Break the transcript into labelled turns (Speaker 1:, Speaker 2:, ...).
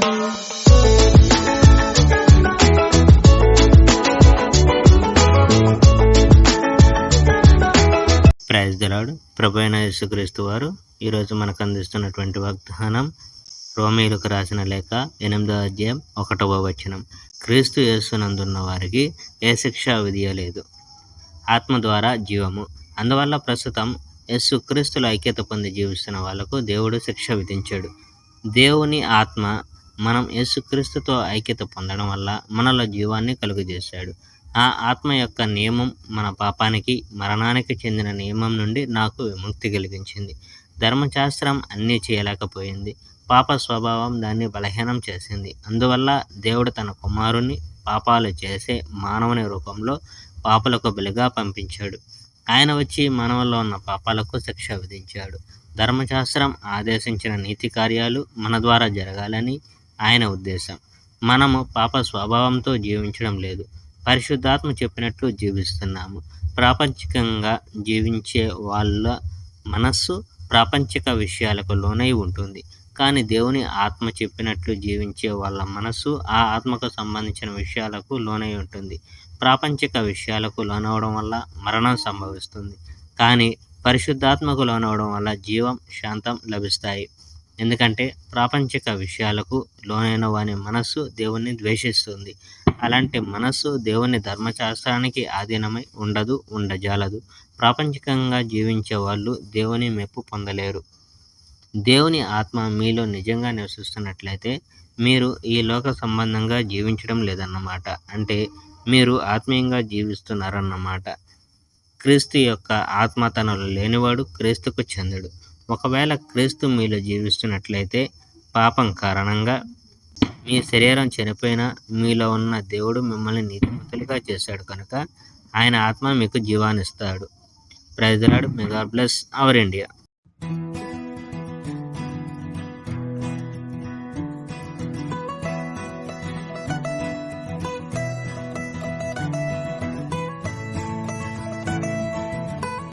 Speaker 1: Praise the lord. ప్రభు అయిన యేసుక్రీస్తు వారు ఈరోజు మనకు అందిస్తున్నటువంటి వాగ్దానం రోమీయులకు రాసిన లేఖ 8వ అధ్యాయం 1వ వచనం. క్రీస్తు యేసునందున్న వారికి ఏ శిక్షా విధియ లేదు, ఆత్మ ద్వారా జీవము. అందువల్ల ప్రస్తుతం యేసుక్రీస్తులో ఐక్యత పొంది జీవిస్తున్న వాళ్లకు దేవుడు శిక్ష విధించాడు. దేవుని ఆత్మ మనం యేసుక్రీస్తుతో ఐక్యత పొందడం వల్ల మనలో జీవాన్ని కలుగజేశాడు. ఆ ఆత్మ యొక్క నియమం మన పాపానికి మరణానికి చెందిన నియమం నుండి నాకు విముక్తి కలిగించింది. ధర్మశాస్త్రం అన్నీ చేయలేకపోయింది. పాప స్వభావం దాన్ని బలహీనం చేసింది. అందువల్ల దేవుడు తన కుమారుని పాపాలు చేసే మానవుని రూపంలో పాపులకు బలిగా పంపించాడు. ఆయన వచ్చి మానవుల్లో ఉన్న పాపాలకు శిక్ష విధించాడు. ధర్మశాస్త్రం ఆదేశించిన నీతి కార్యాలు మన ద్వారా జరగాలని ఆయన ఉద్దేశం. మనము పాప స్వభావంతో జీవించడం లేదు, పరిశుద్ధాత్మ చెప్పినట్లు జీవిస్తున్నాము. ప్రాపంచికంగా జీవించే వాళ్ళ మనస్సు ప్రాపంచిక విషయాలకు లోనై ఉంటుంది. కానీ దేవుని ఆత్మ చెప్పినట్లు జీవించే వాళ్ళ మనస్సు ఆ ఆత్మకు సంబంధించిన విషయాలకు లోనై ఉంటుంది. ప్రాపంచిక విషయాలకు లోనవడం వల్ల మరణం సంభవిస్తుంది. కానీ పరిశుద్ధాత్మకు లోనవడం వల్ల జీవం, శాంతం లభిస్తాయి. ఎందుకంటే ప్రాపంచిక విషయాలకు లోనైన వాని మనస్సు దేవుణ్ణి ద్వేషిస్తుంది. అలాంటి మనస్సు దేవుని ధర్మశాస్త్రానికి ఆధీనమై ఉండజాలదు. ప్రాపంచికంగా జీవించే వాళ్ళు దేవుని మెప్పు పొందలేరు. దేవుని ఆత్మ మీలో నిజంగా నివసిస్తున్నట్లయితే మీరు ఈ లోక సంబంధంగా జీవించడం లేదన్నమాట. అంటే మీరు ఆత్మీయంగా జీవిస్తున్నారన్నమాట. క్రీస్తు యొక్క ఆత్మ తనలో లేనివాడు క్రీస్తుకు చెందడు. ఒకవేళ క్రీస్తు మీలో జీవిస్తున్నట్లయితే పాపం కారణంగా మీ శరీరం చనిపోయినా మీలో ఉన్న దేవుడు మిమ్మల్ని నీతిమంతులుగా చేశాడు కనుక ఆయన ఆత్మ మీకు జీవాన్నిస్తాడు. Praise the lord. May God bless our India.